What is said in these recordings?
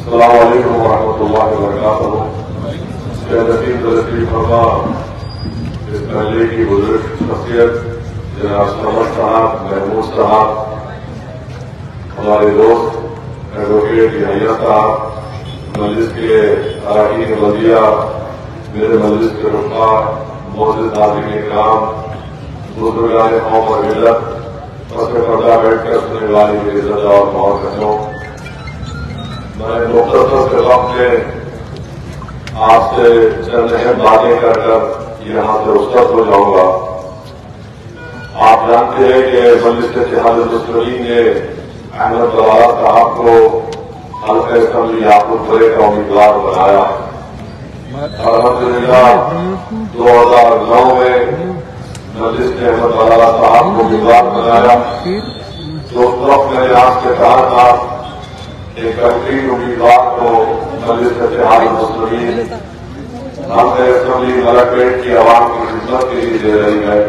السلام علیکم ورحمۃ اللہ وبرکاتہ۔ تشریف فرما اس محلے کی بزرگ شخصیت جناب سمر صاحب، محمود صاحب، ہمارے دوست ایڈوکیٹ یحییٰ صاحب، مجلس کے اراکین وزیہ، میرے مجلس کے رفقا، معزز ناظرین کرام، بزرگان قوم اور ملت، پس پردہ بیٹھ کر سننے والی میری عزت اور محبتوں، میں مختصر سے وقت میں آپ سے چند اہم باتیں کر کر یہاں سے رخصت ہو جاؤں گا۔ آپ جانتے ہیں کہ مجلس اتحاد المسلمین نے احمد بلال صاحب کو حلقہ اسمبلی یعقوب پورے کا امیدوار بنایا۔ الحمدللہ 2009 میں مجلس نے احمد بلال صاحب کو امیدوار بنایا۔ جو وقت میں نے آپ سے کہا تھا ایک بہترین امیدوار کو مجلس اتحاد المسلمین حلقہ اسمبلی ملکپیٹ کی عوام کی خدمت کے لیے دے رہی ہے،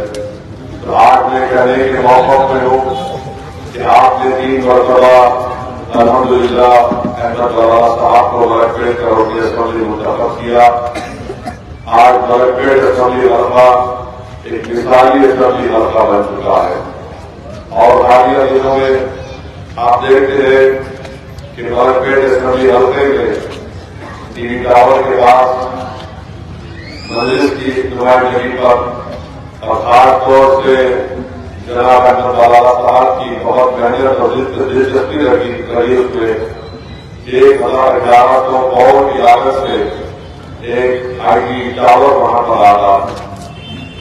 تو آج میں کہنے کے موقع میں ہوں کہ آپ نے 3 مرتبہ الحمدللہ احمد بلال صاحب کو ملکپیٹ کا رکن اسمبلی منتخب کیا۔ آج ملکپیٹ اسمبلی حلقہ ایک مثالی اسمبلی حلقہ بن چکا ہے، اور حالیہ دنوں میں آپ دیکھتے ہیں کہ ملکپیٹ اسمبلی حلقے میں ٹی وی ٹاور کے پاس مجلس کی نمائندگی پر اور خاص طور سے جناب احمد بلال صاحب کی بہت محنت اور دلچسپی رہی اس میں 1100 کروڑ کی لاگت سے ایک آئی ٹی ٹاور وہاں پر آتا۔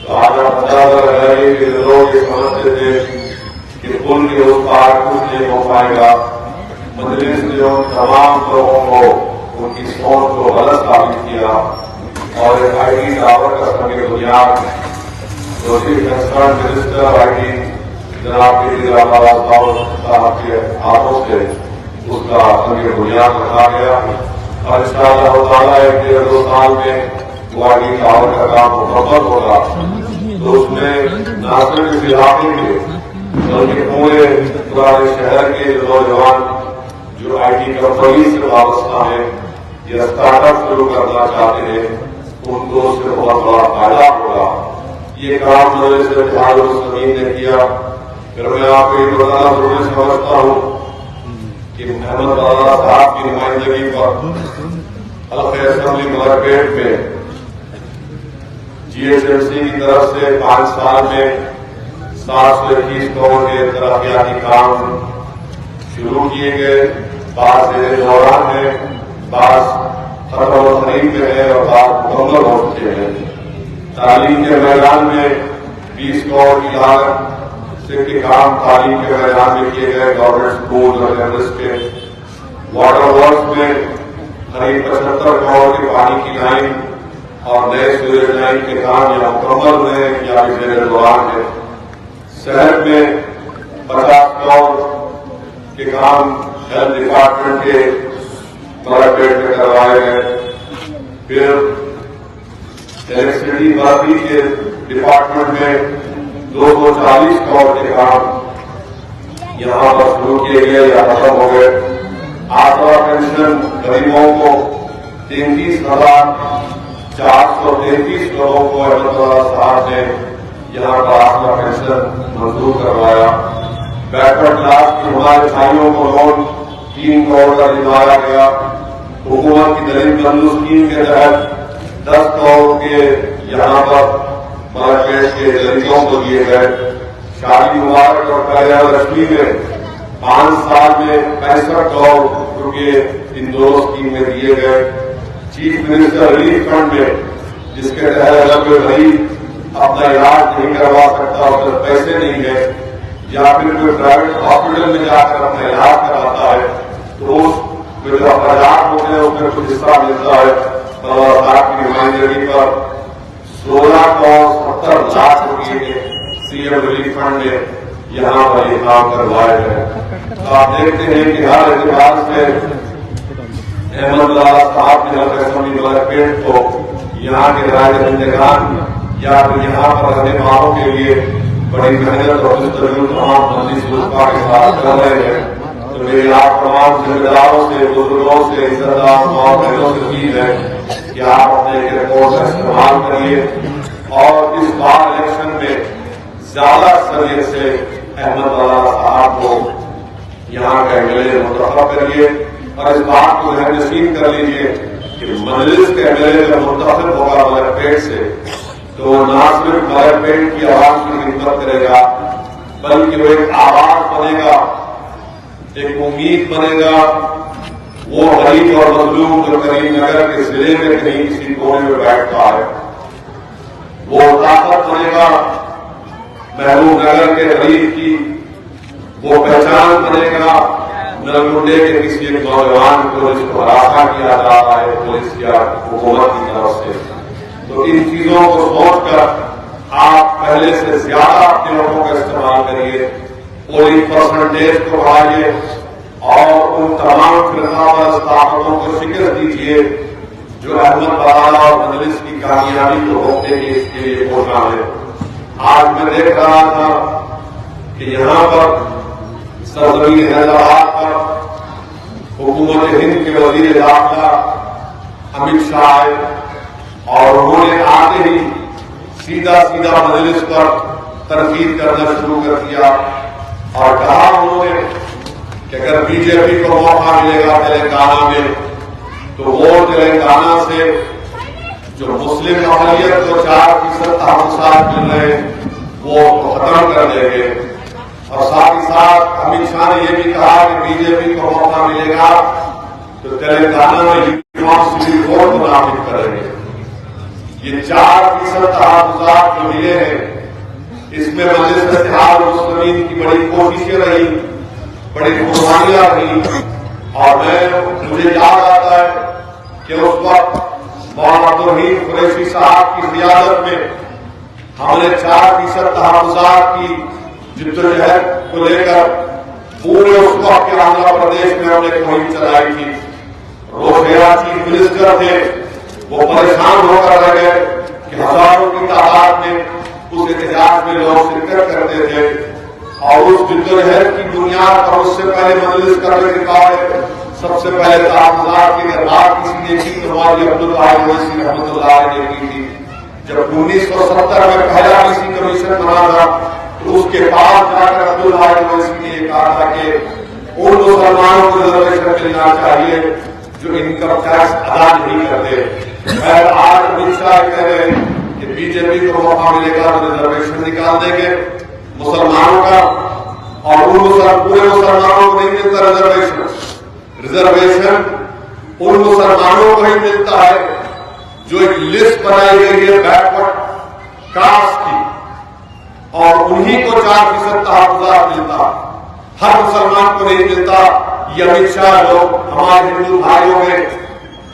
تو آج آپ اندازہ لگائیے کہ لوگ یہ سمجھتے تھے کہ پل کے اس پار کچھ نہیں ہو پائے گا۔ مجلس نے ان تمام لوگوں کو ان کی سوچ کو غلط ثابت کیا، اور ایک آئی ٹی ٹاور کا سنگ بنیاد جو چیف منسٹر آئی ٹی جناب کے صاحب کے ہاتھوں سے اس کا سنگ بنیاد رکھا گیا، اور انشاءاللہ تعالیٰ 1-2 سال میں وہ آئی ٹی ٹاور کا کام مکمل ہوگا۔ تو اس میں نہ صرف اس علاقے کے بلکہ پورے شہر کے نوجوان جو آئی ٹی کمپنی سے وابستہ ہیں یا اسٹارٹ اپ شروع کرنا چاہتے ہیں، ان کو اس سے بہت بڑا فائدہ ہوگا۔ یہ کام مجلس اتحاد المسلمین نے کیا۔ پھر میں آپ کو یہ بتانا ضروری سمجھتا ہوں کہ احمد بلال صاحب کی نمائندگی پر حلقہ اسمبلی ملکپیٹ میں جی ایس ایم سی کی طرف سے 5 سال میں 721 کروڑ کے ترقیاتی کام شروع کیے گئے۔ بعض زیر دوران ہے، بعض ختم و تقریب میں ہے، اور بعض مکمل ہو چکے ہیں۔ تعلیم کے میدان میں 20 کروڑ کی لاگت سے کے کام تعلیم کے میدان میں کیے گئے، گورنمنٹ اسکول اور یونیورسٹی کے۔ واٹر ورکس میں قریب 75 کروڑ کی پانی کی لائن اور نئے سیوریج لائن کے کام یا مکمل ہوئے یا بھی زیر دوران ہے۔ صحت میں 50 کروڑ کے کام ہیلتھ ڈپارٹمنٹ کے ملکپیٹ میں کروائے گئے۔ پھر الیکٹریسٹی برقی کے ڈپارٹمنٹ میں 240 کروڑ کے کام یہاں پر شروع کیے گئے یا ختم ہو گئے۔ آسرا پینشن غریبوں کو 33,433 لوگوں کو احمد بلال صاحب نے یہاں پر آسرا پینشن منظور کروایا۔ بیک ورڈ کلاس کی ہمارے بھائیوں کو لون 3 کروڑ کا دلوایا گیا۔ حکومت کی دلیل بندو اسکیم کے تحت 10 کروڑ کے یہاں پر ملکپیٹ کے غریبوں کو دیے گئے۔ شادی مبارک اور کلیان لکشمی میں 5 سال میں 65 کروڑ روپے ان دونوں اسکیم میں دیے گئے۔ چیف منسٹر ریلیف فنڈ میں جس کے تحت اگر کوئی غریب اپنا علاج نہیں کروا سکتا، اس میں پیسے نہیں ہے، یا پھر کوئی پرائیویٹ ہاسپٹل میں جا کر اپنا علاج کراتا ہے، تو اس جو اخراجات ہوتے ہیں اس میں کچھ حصہ ملتا ہے۔ بلال صاحب کی نمائندگی پر 16 کروڑ 70 لاکھ روپئے کے سی ایم ریلیف فنڈ میں یہاں پر یہ کام کروائے گئے۔ آپ دیکھتے ہیں کہ ہر اعتبار سے احمد بلال صاحب نے حلقہ اسمبلی ملکپیٹ کو یہاں کے رائے دہندگان یا پھر یہاں پر رہنے والوں کے لیے بڑی محنت اور تمام مجلس کے ساتھ کر رہے ہیں۔ تو میری آپ تمام ذمہ داروں سے، بزرگوں سے، عزتدار اور بہنوں سے اپیل ہے کہ آپ اپنے رپورٹ کا استعمال کریے اور اس بار الیکشن میں زیادہ اکثریت سے احمد والا صاحب کو یہاں کا MLA منتخب کریے اور اس بات کو ذہن نشین کر لیجیے کہ مجلس کے MLA جب منتخب ہوگا ملک سے تو وہ نہ صرف ملک کی عوام کی خدمت کرے گا بلکہ وہ ایک آواز بنے گا، ایک امید بنے گا، وہ غریب اور مظلوم جو کریم نگر کے ضلع میں کہیں کسی کونے میں بیٹھتا ہے وہ طاقت بنے گا، محبوب نگر کے غریب کی وہ پہچان بنے گا، نلگنڈے کے کسی ایک نوجوان کو جس کو ہراساں کیا جا رہا ہے پولیس یا حکومت کی طرف سے۔ تو ان چیزوں کو سوچ کر آپ پہلے سے زیادہ اپنے لوگوں کا استعمال کریے، پولنگ پرسنٹیج کو بڑھائیے اور ان تمام فرقہ پرست طاقتوں کو شکست دیجیے جو احمد بلالہ اور مجلس کی کامیابی کو روکنے کے لیے کوشاں ہے۔ آج میں دیکھ رہا تھا کہ یہاں پر سرزمین حیدرآباد پر حکومت ہند کے وزیر داخلہ امت شاہ آئے اور انہوں نے آتے ہی سیدھا مجلس پر تنقید کرنا شروع کر دیا اور کہا انہوں نے کہ اگر BJP کو موقع ملے گا تلنگانہ میں تو وہ تلنگانہ سے جو مسلم اقلیت کو 4% تحفظات مل رہے ہیں وہ ختم کر دیں گے، اور ساتھ ہی ساتھ امت شاہ نے یہ بھی کہا کہ BJP کو موقع ملے گا تو تلنگانہ میں یونیفارم سول کوڈ کو نافذ کریں گے۔ یہ 4% تحفظات جو ملے ہیں اس میں مجلس اتحاد المسلمین کی بڑی کوششیں رہی، بڑی قربانیاں رہی، اور مجھے یاد آتا ہے کہ اس وقت مولانا عبدالرحیم قریشی صاحب کی قیادت میں ہم نے 4% تحفظات کی جدوجہد کو لے کر پورے اس وقت کے آندھرا پردیش میں ہم نے مہم چلائی تھی۔ روہیرا چیف منسٹر تھے، وہ پریشان ہو کر رہ گئے کہ ہزاروں کی تعداد میں اس احتجاج میں لوگ شرکت کرتے تھے، اور اس جدوجہد کی بنیاد پر اس سے پہلے مجلس کا ریکارڈ ہے، سب سے پہلے تحفظات کی بات کسی نے کی تو ہماری عبداللہ اویسی رحمۃ اللہ علیہ نے کی تھی۔ جب 1970 میں پہلا کسی کمیشن بنا تھا تو اس کے بعد جا کر عبداللہ اویسی نے یہ کہا تھا کہ ان مسلمانوں کو ریزرویشن ملنا چاہیے جو انکم ٹیکس ادا نہیں کرتے۔ آج امت شاہ کہہ رہے ہیں کہ BJP کو موقع ملے گا تو ریزرویشن نکال دیں گے مسلمانوں کا، اور پورے مسلمانوں کو نہیں ملتا ریزرویشن ان مسلمانوں کو ہی ملتا ہے جو ایک لسٹ بنائی گئی ہے بیکورڈ کاسٹ کی، اور انہی کو 4% تحفظات ملتا، ہر مسلمان کو نہیں ملتا۔ یہ امت شاہ لوگ ہمارے ہندو بھائیوں میں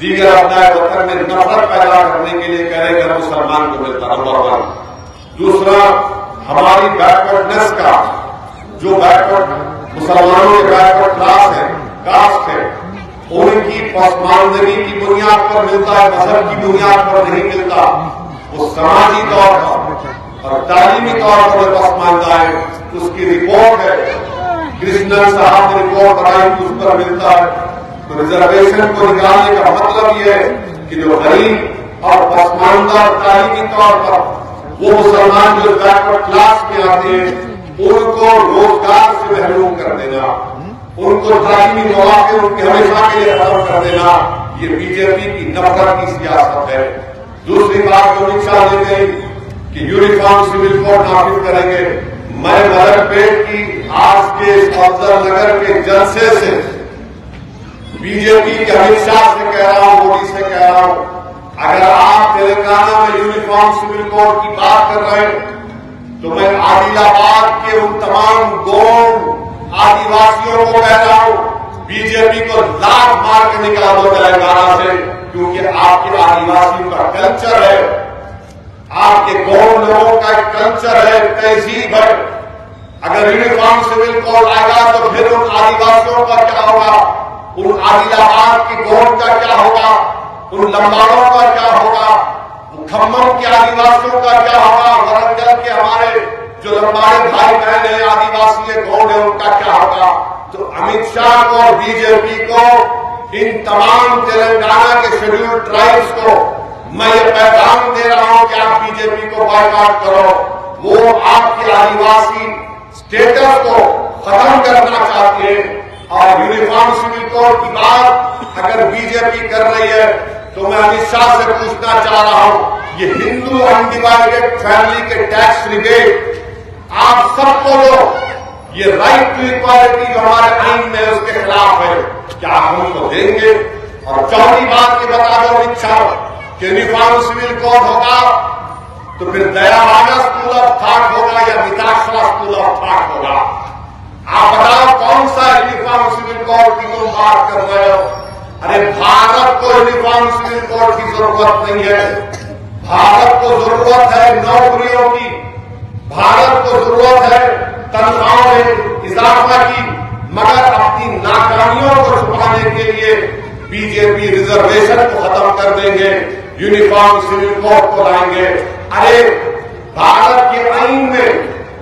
دیگر اپنے وطن میں نفرت پیدا کرنے کے لیے کہہ رہے کہ ہر مسلمان کو ملتا، نمبر 1۔ دوسرا، ہماری بیکورڈنیس کا جو بیکورڈ مسلمانوں کے بیکورڈ کلاس ہے، کاسٹ ہے، ان کی پسماندگی کی بنیاد پر ملتا ہے، مذہب کی بنیاد پر نہیں ملتا۔ وہ سماجی طور پر اور تعلیمی طور پر پسماندہ ہے، اس کی رپورٹ ہے، کرشنن صاحب نے رپورٹ بنائی کہ اس پر ملتا ہے۔ تو ریزرویشن کو نکالنے کا مطلب یہ ہے کہ جو غریب اور پسماندہ تعلیمی طور پر وہ مسلمان جو بیکورڈ کلاس میں آتے ہیں ان کو روزگار سے محروم کر دینا، ان کو تعلیمی مواقع ان کے ہمیشہ کے لیے ختم کر دینا، یہ BJP کی نفرت کی سیاست ہے۔ دوسری بات جو امت شاہ نے کہی کہ یونیفارم سول کوڈ نافذ کریں گے، میں ملک پیٹ کی آج کے افضل نگر کے جلسے سے BJP کے امت شاہ سے کہہ رہا ہوں، مودی سے کہہ رہا ہوں، اگر آپ تلنگانہ میں یونیفارم سول کوڈ کی بات کر رہے ہیں تو میں عادل آباد کے ان تمام گونڈ آدیواسیوں کو کہہ رہا ہوں BJP کو لات مار کے نکال دو تلنگانہ سے، کیونکہ آپ کے آدیواسیوں کا کلچر ہے، آپ کے گونڈ لوگوں کا ایک کلچر ہے، تہذیب ہے۔ اگر یونیفارم سول کوڈ آئے گا تو پھر ان آدیواسیوں کا کیا ہوگا، ان عادل آباد کے گونڈ کا کیا ہوگا، ان لمباڑوں کا کیا ہوگا، کھمم کے آدیواسیوں کا کیا ہوگا، ورنگل کے ہمارے جو لمباڑے بھائی بہن ہیں آدیواسی گونڈ ہیں ان کا کیا ہوگا۔ تو امت شاہ کو اور بی جے پی کو، ان تمام تلنگانہ کے شیڈول ٹرائبز کو میں یہ پیغام دے رہا ہوں کہ آپ بی جے پی کو بائیکاٹ کرو. وہ آپ کے آدیواسی اسٹیٹس کو ختم کرنا چاہتی ہے. اور یونیفارم سول کوڈ کی بات اگر بی جے پی کر رہی ہے تو میں امت شاہ سے پوچھنا چاہ رہا ہوں، یہ ہندو انڈیوائڈیڈ فیملی کے ٹیکس ریبیٹ آپ سب کو دو. یہ رائٹ ٹو ایکوالٹی جو ہمارے آئین میں اس کے خلاف ہے، کیا ہم کو دیں گے؟ اور چوتھی بات یہ بتا دو امت شاہ کہ یونیفارم سول کوڈ ہوگا تو پھر دیا وانا اسکول آف تھاٹ ہوگا یا متاکشرا اسکول آف تھاٹ ہوگا؟ آپ بتاؤ کون سا یونیفارم سول کوڈ کی تم بات کر رہے ہو؟ ارے بھارت کو یونیفارم سول کوڈ کی ضرورت نہیں ہے. بھارت کو ضرورت ہے نوکریوں کی، بھارت کو ضرورت ہے تنخواہوں میں اضافہ کی، مگر اپنی ناکامیوں کو چھپانے کے لیے بی جے پی ریزرویشن کو ختم کر دیں گے، یونیفارم سول کوڈ کو لائیں گے. ارے بھارت کے آئین میں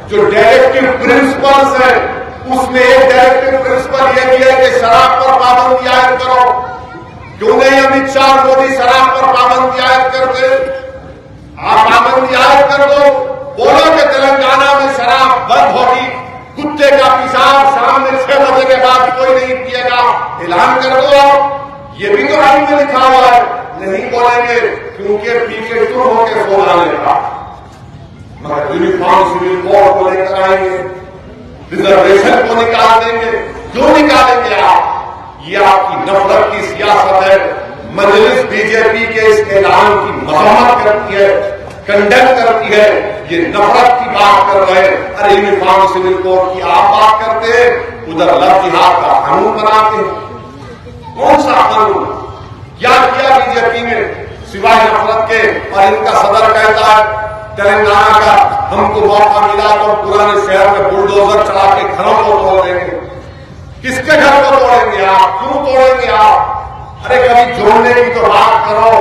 جو ڈائریکٹو پرنسپلس ہیں اس میں ایک ڈائریکٹو پرنسپل یہ بھی ہے کہ شراب پر پابندی عائد کرو. کیوں نہیں امت شاہ مودی شراب پر پابندی عائد کرتے؟ آپ پابندی عائد کر دو. بولو کہ تلنگانہ میں شراب بند ہوگی، کتے کا پیشاب شام میں 6 بجے کے بعد کوئی نہیں پیے گا، اعلان کر دو. یہ بھی تو آئین میں لکھا ہوا ہے. نہیں بولیں گے کیونکہ پی کے چپ ہو کے سو جانے کا. مگر یونیفارم سول کوڈ کو لے کر آئیں گے، ریزرویشن کو نکال دیں گے. کیوں نکالیں گے آپ؟ یہ آپ کی نفرت کی سیاست ہے. مجلس بی جے پی کے اس اعلان کی مذمت کرتی ہے، کنڈیم کرتی ہے. یہ نفرت کی بات کر رہے ہیں. ارے یونیفارم سول کوڈ کی آپ بات کرتے ہیں، ادھر لو جہاد کا قانون بناتے ہیں. کون سا قانون؟ کیا کیا بی جے پی نے سوائے نفرت کے؟ اور ان کا صدر کہتا ہے تلنگانہ کا ہم کو موقع ملا تو پرانے شہر میں بلڈوزر چلا کے گھروں کو توڑ دیں گے. کس کے گھر کو توڑیں گے آپ؟ کیوں توڑیں گے آپ؟ ارے کبھی جوڑنے کی تو بات کرو.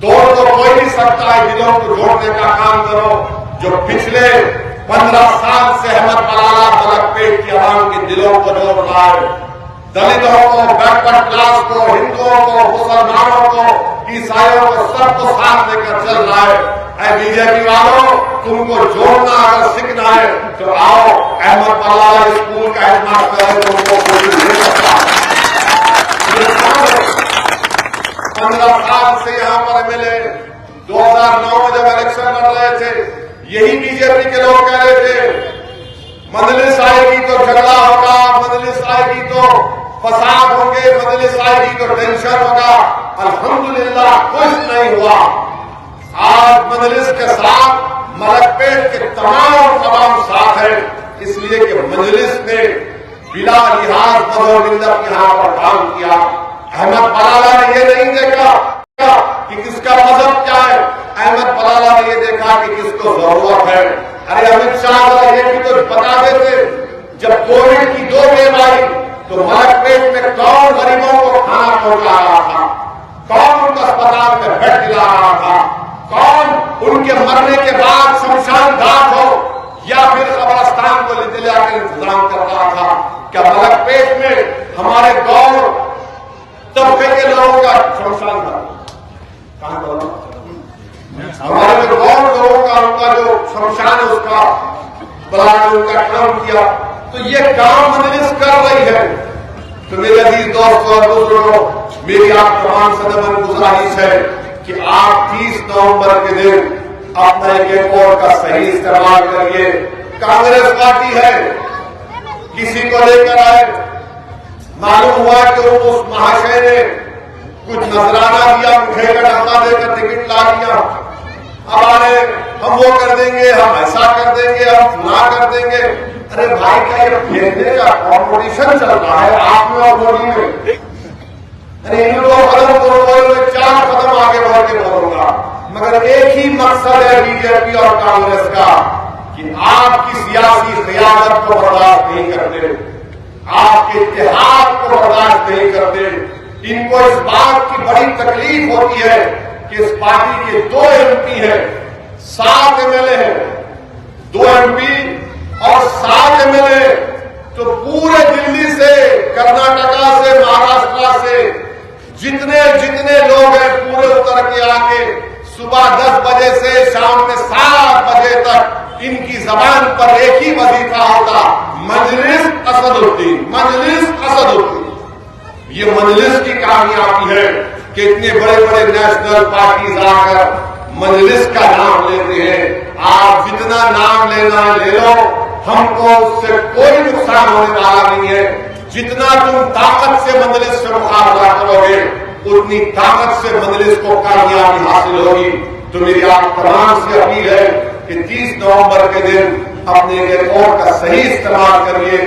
توڑ تو کوئی نہیں سکتا ہے، دلوں کو جوڑنے کا کام کرو. جو پچھلے 15 سال سے احمد ملالہ ملک پیٹ کی عوام کے دلوں کو جوڑ رہا ہے. دلتوں کو، بیکورڈ کلاس کو، ہندوؤں کو، مسلمانوں کو، عیسائیوں کو، سب کو ساتھ لے کر چل رہا ہے. اے بی جے پی والوں، تم کو جوڑنا اگر سیکھنا ہے تو آؤ احمد ملالہ اسکول کا ہیڈ ماسٹر ہے، تم کو کوئی لے سکتا. 15 سال سے یہاں پر ملے. 2009 میں جب الیکشن لڑ رہے تھے یہی بی جے پی کے لوگ کہہ رہے تھے مجلس آئے گی تو جھگڑا ہوگا، مجلس آئے گی تو فساد ہوں گے، مجلس آئے گی تو ٹینشن ہوگا. الحمدللہ کچھ نہیں ہوا. آج مجلس کے ساتھ ملک پیٹ کے تمام ساتھ ہیں، اس لیے کہ مجلس نے بلا لحاظ مذہب و ملت یہاں پر کام کیا. احمد ملالہ نے یہ نہیں دیکھا کہ کس کا مذہب کیا ہے، احمد ملالہ نے یہ دیکھا کہ کس کو ضرورت ہے. ارے امت شاہ یہ بھی تو بتا دیتے جب کووڈ کی 2 ویو آئی تو ملک پیٹ میں کون غریبوں کو کھانا پہنچا رہا تھا، کون ان کا اسپتال میں بیڈ دلا رہا تھا، کون ان کے مرنے کے بعد شمشان گھاٹ ہو یا پھر قبرستان کو لے جا کر انتظام کر رہا تھا. کیا ملک پیٹ میں ہمارے گاؤں طبقے کے لوگوں کا شمشان گھاٹ کہاں پر؟ ہمارے جو گاؤں لوگوں کا ان کا جو شمشان ہے اس کا بلانے ان کا کام کیا. تو یہ کام مجلس کر رہی ہے. تو میرے عزیز دوستوں اور بزرگوں، میری آپ تمام سے نمن گزارش ہے کہ آپ 30 نومبر کے دن اپنا ایک ووٹ کا صحیح استعمال کریے. کانگریس پارٹی ہے، کسی کو لے کر آئے، معلوم ہوا کہ اس مہاشے نے کچھ نذرانہ دیا، مٹھائی کا ڈبہ دے کر ٹکٹ لا دیا. اب آئے ہم وہ کر دیں گے، ہم ایسا کر دیں گے، ہم فلاں کر دیں گے. ارے بھائی کیا یہ پھینکنے کا کمپٹیشن چل رہا ہے آپ میں اور مودی میں؟ ارے ان کو قدم کرو، میں 4 قدم آگے بڑھ کے بولوں گا، مگر ایک ہی مقصد ہے بی جے پی اور کانگریس کا کہ آپ کی سیاسی قیادت کو برداشت نہیں کرتے، آپ کے اتحاد کو برداشت نہیں کرتے. ان کو اس بات کی بڑی تکلیف ہوتی ہے کہ اس پارٹی کے 2 MP ہیں، 7 MLA ہیں. 2 MP اور 7 MLA تو پورے دلی سے، کرناٹکا سے، مہاراشٹر سے جتنے لوگ ہیں پورے اتر کے آ کے صبح 10 بجے سے شام میں 7 بجے تک ان کی زبان پر ایک ہی وظیفہ ہوتا، مجلس اسد الدین، مجلس اسد الدین۔ یہ مجلس کی کامیابی ہے کہ اتنے بڑے بڑے نیشنل پارٹیز آ کر مجلس کا نام لیتے ہیں۔ آپ جتنا نام لینا ہے لے لو، ہم کو اس سے کوئی نقصان ہونے والا نہیں ہے۔ جتنا تم طاقت سے مجلس سے مقابلہ کرو گے اتنی طاقت سے مجلس کو کامیابی حاصل ہوگی۔ تو میری آپ تمام سے اپیل ہے کہ 30 نومبر کے دن اپنے ووٹ کا صحیح استعمال کریے،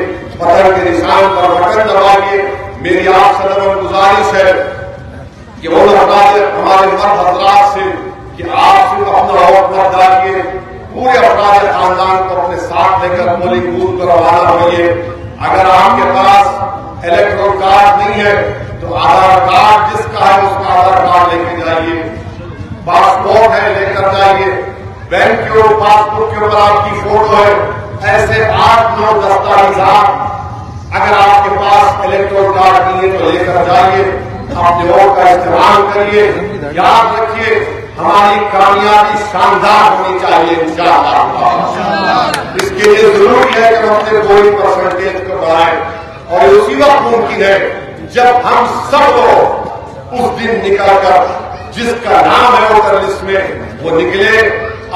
وطن کے نشان پر بٹن دبائیے۔ میری آپ سے گزارش ہے کہ وہ ہمارے مرد حضرات سے کہ آپ صرف اپنا ووٹ مت ڈالیے، پورے افراد خاندان کو اپنے ساتھ لے کر پولنگ بوتھ پر روانہ ہوئیے۔ اگر آپ کے پاس الیکٹرل کارڈ نہیں ہے تو آدھار کارڈ جس کا ہے اس کا آدھار کارڈ لے کے جائیے، پاسپورٹ ہے لے کر جائیے، بینک کے پاس بک کے اوپر آپ کی فوٹو ہے، ایسے 8-9 دستاویزات اگر آپ کے پاس الیکٹرل کارڈ نہیں ہے تو لے کر جائیے، اپنے ووٹ کا استعمال کریے۔ یاد رکھیے ہماری کامیابی شاندار ہونی چاہیے انشاءاللہ۔ اس کے لیے ضروری ہے کہ ہم اپنے ووٹنگ پرسنٹیج کو بڑھائیں، اور اسی وقت ممکن ہے جب ہم سب لوگ اس دن نکل کر جس کا نام ہے ووٹر لسٹ میں وہ نکلے،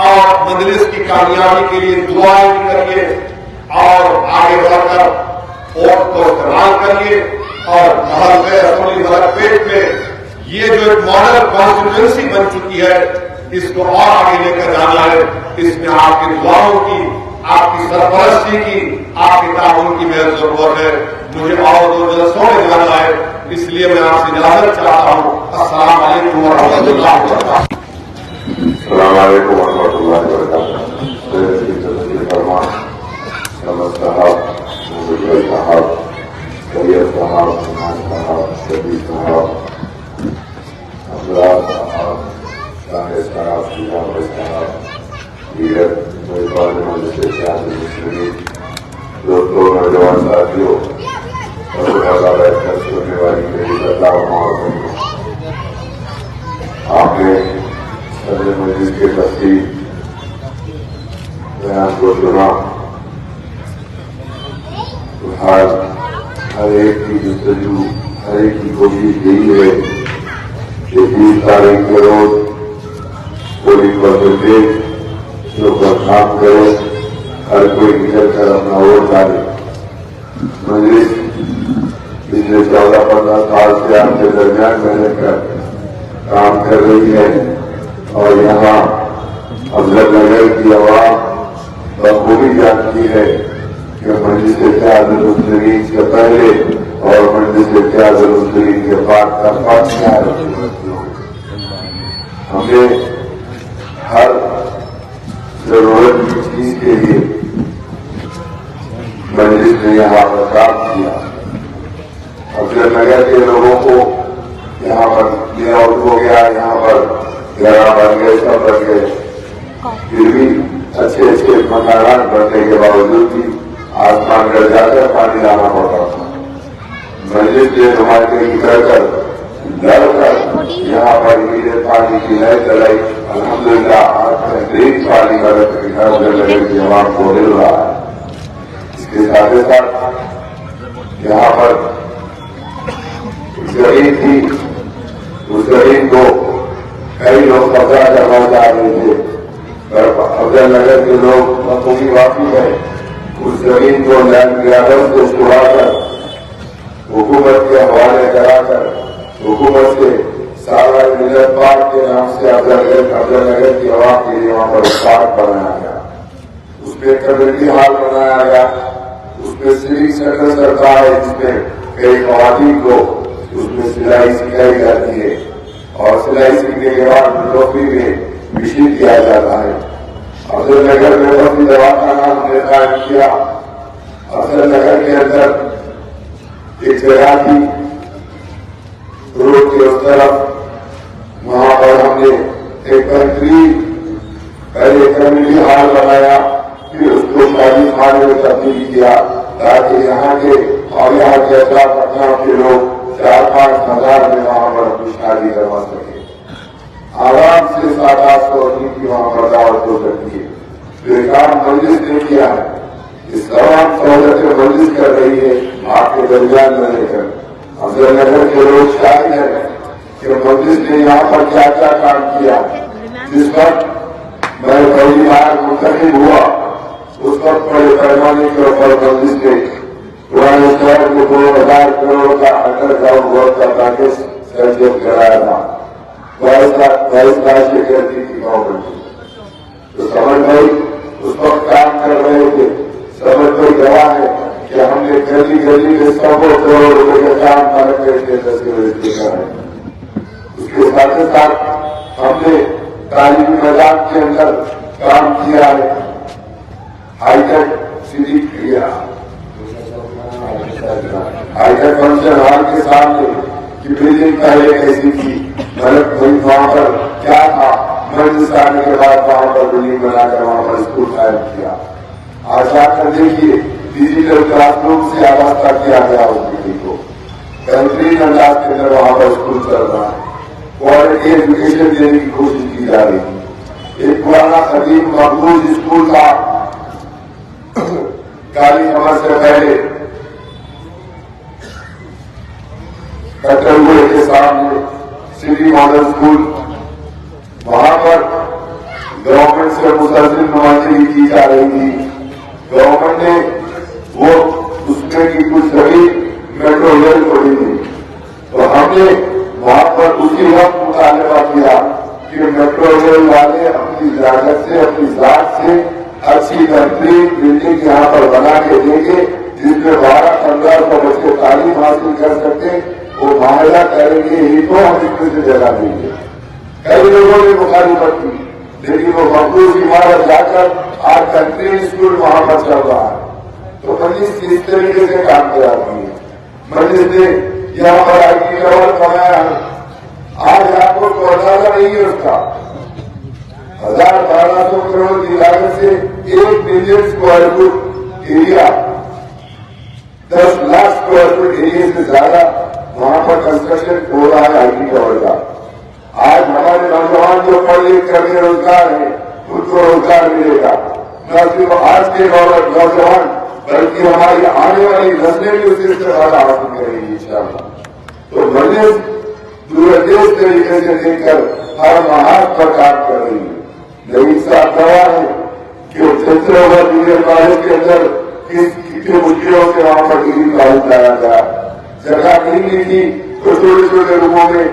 اور مجلس کی کامیابی کے لیے دعائیں بھی کریے اور آگے بڑھ کر ووٹ کو استعمال کریے۔ اور محل اسمبلی ملک پیٹ میں یہ جو ایک ماڈل کانسٹیٹوئنسی بن چکی ہے اس کو اور آگے لے کر جانا ہے۔ اس میں آپ کی دعاؤں کی، آپ کی سرپرستی کی، آپ کے تعاون کی بے ضرورت ہے۔ مجھے اور 2 جلسوں میں جانا ہے، اس لیے میں آپ سے اجازت چاہتا ہوں۔ السلام علیکم ورحمۃ اللہ وبرکاتہ۔ السلام علیکم ورحمۃ اللہ وبرکاتہ۔ فرمان سمد صاحب، مجھے صاحب، طیب صاحب، عثمان صاحب، شبیر صاحب، افراد صاحب، طاہر صاحب، شیخ صاحب، دیگر میزبان مجلس اتحاد المسلمین، دوستوں، نوجوان ساتھیوں، اور بیٹھ کر سننے والی میری اللہ محمد، آپ نے صدر مجلس کے تفصیل بیان کو سنا۔ ہر ایک کی جستجو، ہر ایک کی کوشش یہی ہے کہ 30 تاریخ کے روز پولنگ پرسنٹیج جو کام کرے، ہر کوئی نکل کر اپنا ووٹ ڈالے۔ مجلس پچھلے 14-15 سال سے آپ کے درمیان محنت کر کام کر رہی ہے، اور یہاں افضل نگر کی عوام بخوبی جانتی ہے کہ مجلس اتحاد المسلمین سے پہلے اور مجلس اتحاد المسلمین کے بعد کا فرق کیا ہے۔ ہمیں ہر ضرورت کی چیز کے لیے مجلس نے یہاں پر کام کیا۔ افضل نگر کے لوگوں کو یہاں پر لے آؤٹ ہو گیا، یہاں پر گھر بن گئے، سب بن گئے، پھر بھی اچھے مکانات بننے کے باوجود بھی آسمان گڑ جا کر پانی لانا پڑتا تھا۔ مجلس نے نمائندے کی کر کر لڑ کر یہاں پر میرے پانی کی نئے چلائی۔ الحمدللہ آج بہترین پانی کا افضل نگر کی عوام کو مل رہا ہے۔ اس کے ساتھ ساتھ یہاں پر زمین تھی، اس زمین کو کئی لوگ قبضہ کرنا چاہ رہے تھے، پر افضل نگر کے لوگ بخوبی واقف ہے، اس زمین کو لینڈ گرابرز سے چھڑا کر حکومت کے حوالے کرا کر حکومت سے سالار ملت پارک کے نام سے افضل نگر کی عوام کے لیے وہاں پر پارک بنایا گیا، اس میں کمیونٹی ہال بنایا گیا، اس میں سیوک سینٹر چلتا ہے جس میں کئی خواتین کو اس میں سلائی سکھائی جاتی ہے، اور سلائی سیکھنے کے بعد نوکری میں مشین کیا جاتا ہے۔ افضل نگر میں وسیع دواخانہ ہم نے قائم کیا۔ افضل نگر کے اندر ایک جگہ تھی روڈ کے اس طرف، وہاں پر ہم نے ایک بہترین پہلے کمیونٹی ہال بنایا، پھر اس کو شادی خانے میں تبدیل کیا تاکہ یہاں کے اور یہاں کے اطراف پٹنہ کے لوگ 4-5 ہزار میں وہاں پر اپنی شادی کروا سکے. آرام سے 700-800 آدمی کی وہاں پر دعوت ہو سکتی ہے. جو کام مجلس نے کیا ہے، اس تمام سہولتیں مجلس کر رہی ہے آپ کے درمیان میں رہ کر. افضل نگر کے لوگ شاہد ہیں کہ مجلس نے یہاں پر کیا کیا کام کیا. جس وقت میں پہلی بار منتخب ہوا اس وقت بڑے پیمانے کے اوپر مجلس نے پرانے شہر میں 2000 کروڑ کا انڈر گراؤنڈ ورک کا پیکج سرجن کرایا تھا. 22 لاکھ سے کرتی تھی گورنمنٹ. تو سمجھ بھائی اس وقت کام کر رہے تھے. سمجھ بھائی گواہ ہے کہ ہم نے گلی گلی میں 100 کروڑ روپے کا کام مارکیٹ کے دستاویز دیکھا ہے. اس کے ساتھ ساتھ ہم نے تعلیمی میدان کے اندر کام کیا ہے. ہائی ٹیک سٹی کیا، ہائی ٹیک فنکشن ہال کے سامنے کی بلڈنگ پہلے کیسی تھی، مطلب وہاں پر کیا تھا. مجلس آنے کے بعد وہاں پر بلڈنگ بنا کر وہاں پر اسکول قائم کیا. آج آ کر دیکھیے ڈیجیٹل کلاس روم سے آراستہ کیا گیا اس بلڈنگ کو. بہترین انداز کے اندر وہاں پر اسکول چل رہا ہے. کوالٹی ایجوکیشن دینے کی کوشش کی جا رہی ہے. ایک پرانا قدیم مقبول اسکول تھا کالی کمر سے پہلے کٹرگوڑے کے سامنے سٹی ماڈل اسکول، وہاں پر گورنمنٹ سے مسلسل نمائندگی کی جا رہی تھی. گورنمنٹ نے وہ اس میں کی کچھ زمین میٹرو ریل کو دی تھی. تو ہم نے وہاں پر اسی وقت مطالبہ کیا کہ میٹرو ریل والے اپنی لاگت سے اپنی ذات سے اچھی بہترین بلڈنگ یہاں پر بنا کے دیں گے جس میں 12-15 بچے تعلیم حاصل کر سکتے. وہ معاہدہ کریں گے ہی تو ہم اس میں سے جگہ دیں گے. کئی لوگوں نے مخالفت کی لیکن وہ مقبول عمارت جا کر آج بہترین اسکول وہاں پر چل رہا ہے. تو مجلس اس طریقے سے کام کرا رہی ہے. مجلس نے یہاں پر آئی ٹی ٹاور بنایا ہے. آج آپ کو تو اندازہ نہیں ہے اس کا. 1200 کروڑ کی لاگت سے 1 million square feet area, 10 lakh square feet area سے زیادہ وہاں پر کنسٹرکشن ہو رہا ہے آئی ٹی ٹاور کا. آج ہمارے نوجوان جو پڑھ لکھ کر کے روزگار ہیں ان کو روزگار ملے گا. نہ صرف آج کے نوجوان بلکہ ہماری آنے والی نسلیں بھی اس سے استفادہ حاصل کریں گی انشاءاللہ. تو مجلس دوردیش طریقے سے دیکھ کر ہر محاذ پر کام کر رہی ہے. لیکن صاحب گواہ ہے کہ چترا جونیئر کالج کے اندر کتنے مشکلوں سے وہاں پر ڈگری کالج لایا گیا. جگہ نہیں ملی تو چھوٹے چھوٹے روموں میں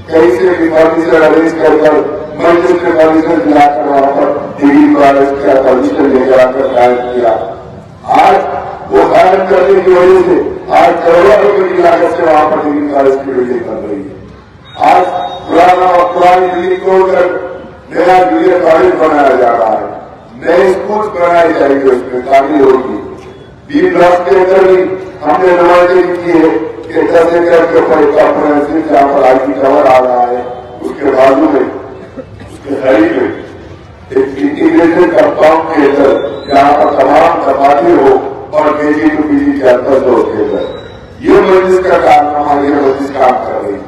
کہیں سے بھی فرنیچر ارینج کر کر مجلس نے فرنیچر دلا کر وہاں پر ڈگری کالج کیا پرمیشن لے کر آ کر قائم کیا. آج وہ قائم کرنے کی وجہ سے آج کروڑوں روپے کی لاگت سے وہاں پر ڈگری کالج کی بلڈنگ بن رہی ہے. آج پرانی بلڈنگ توڑ کر نیا جونیئر کالج بنایا جا رہا ہے. نئے اسکول بنائے جائیں گے، اس میں تعمیر ہوگی. بی بلاک کے اندر بھی ہم نے نمائندگی کی ہے کہ 10 ایکڑ کے اوپر ایک کمپریہنسو جہاں پر آئی ٹی ٹاور آ رہا ہے اس کے بازو میں اس کے قریب میں ایک انٹیگریٹڈ کمپاؤنڈ کے اندر جہاں پر تمام دفاتر ہو اور کے جی ٹو پی جی کیمپس ہو اس کے اندر. یہ مجلس کا کارنامہ، یہ مجلس کام کر رہی ہے.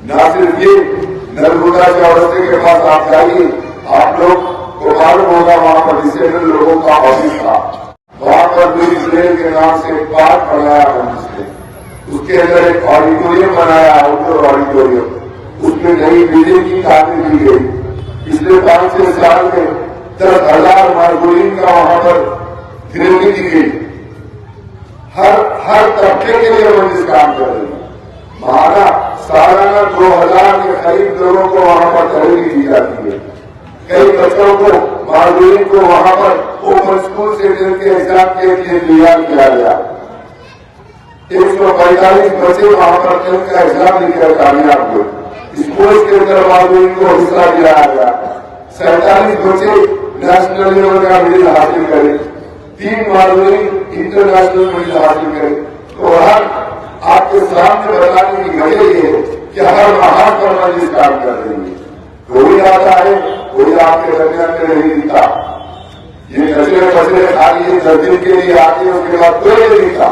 نہ صرف یہ نرگودا چورستے کے پاس آپ جائیے، آپ لوگ کو معلوم ہوگا وہاں پر ڈسیبل لوگوں کا آفس تھا. وہاں پر لوئس لین کے نام سے ایک پارک بنایا مجلس نے. اس کے اندر ایک آڈیٹوریم بنایا، آؤٹ ڈور آڈیٹوریم. اس میں نئی بلڈنگ کی تعمیر کی گئی. پچھلے 5-6 سال میں 10,000 مارگولین کا وہاں پر گریوی کی گئی. ہر طبقے کے لیے مجلس کام کر رہی ہے. ماہانہ سالانہ 2,000 کے قریب لوگوں کو وہاں پر تربیت دی جاتی ہے. کئی بچوں کو مارگولین کو وہاں پر اوپن اسکول سے کے ایگزام کے لیے تیار کیا گیا. 145 بچے وہاں پر کا ایگزام لکھ کر کامیاب ہوئے. اسکول کے اندر مارگولین کو حصہ دلایا گیا. 47 بچے نیشنل لیول کا میڈل حاصل کرے، 3 مارگولین انٹرنیشنل میڈل حاصل کرے. تو آپ کے سامنے بتانے کی وجہ یہ ہے کہ ہر محاذ پر مجلس کام کر رہی ہے. کوئی آتا ہے، کوئی آپ کے درمیان میں نہیں دکھتا. یہ کچرے پچرے خالی 10 دن کے لیے آتے اس کے بعد کوئی نہیں تھا.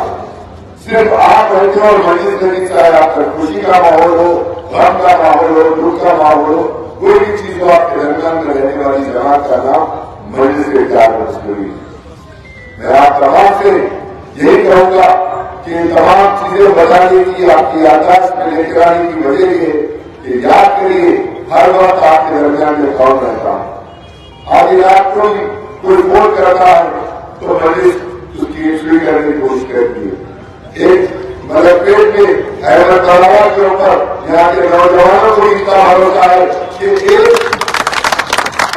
صرف آپ رہتے ہو اور مجلس میں نہیں چاہے آپ کا خوشی کا ماحول ہو, غم کا ماحول ہو, دکھ کا ماحول ہو, کوئی بھی چیز ہو آپ کے درمیان میں رہنے والی جماعت کا نام مجلس کے چار مشکوری. میں آپ تمام سے یہی کہوں گا کہ ان تمام چیزیں بتانے کی آپ کی یادداشت میں لے کر آنے کی وجہ یہ ہے کہ یاد کریے ہر وقت آپ کے درمیان میں کون رہتا ہے. آج رات کو کوئی فون کرتا ہے تو مجلس اس کی انسوری کرنے کی کوشش کرتی ہے. ایک ملکپیٹ میں احمد طلبا کے اوپر یہاں کے نوجوانوں کو اتنا بھروسہ ہے کہ ایک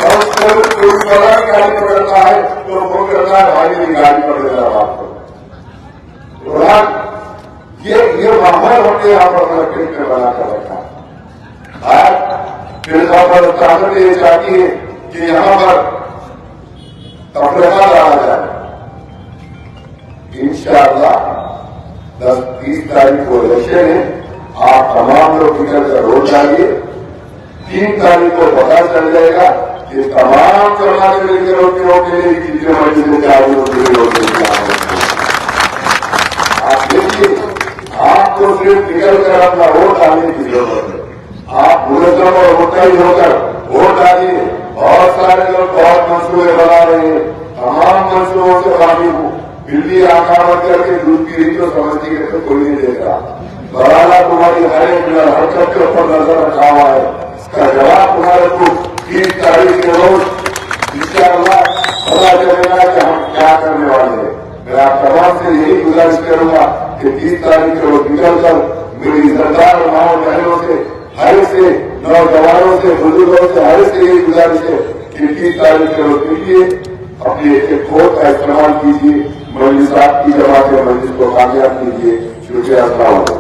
کوئی بڑا گاڑی پکڑتا ہے تو وہ کرتا ہے بھائی میری گاڑی پکڑ دیتا بات کو. یہ ماحول ہم نے یہاں پر ملکپیٹ میں بنا کر رکھا ہے. آج پھر پر طاقت یہ چاہتی ہے کہ یہاں پر تفریحات لایا جائے. انشاءاللہ 10-20 تاریخ کو الیکشن ہے. آپ تمام لوگ نکل کر ووٹ ڈالیے. 3 تاریخ کو پتا چل جائے گا کہ تمام جماعتیں مل کر ووٹ کے لیے کتنے مجلسیں چاہیے ووٹ کے. آپ دیکھیے آپ کو صرف نکل کر اپنا ووٹ ڈالنے کی ضرورت ہے. آپ منظم اور متحد ہو کر ووٹ ڈالیے. بہت سارے لوگ بہت منصوبے بنا رہے ہیں. تمام منصوبوں سے واقف ہوں. بلی آنکھا بند کر کے دودھ کی رہی تو سمجھتی ہے تو کوئی نہیں دیکھ رہا. بہرحال تمہاری ہر ایک حرکت کے اوپر نظر رکھا ہوا ہے. اس کا جواب تمہارے کو 30 تاریخ کے روز انشاءاللہ پتا چلے گا کہ ہم کیا کرنے والے ہیں. میں آپ تمام سے یہی گزارش کروں گا کہ 30 تاریخ کے روز نکل کر میری سردار اور ماؤں بہنوں سے ہر سے نوجوانوں سے بزرگوں سے ہر سے یہی گزارش ہے کہ 30 تاریخ کے روز نکلیے. اپنے ایک ووٹ کا استعمال کیجیے. مجلس آپ کی جماعت مجلس کو کامیاب کیجیے. شکریہ. السلام علیکم.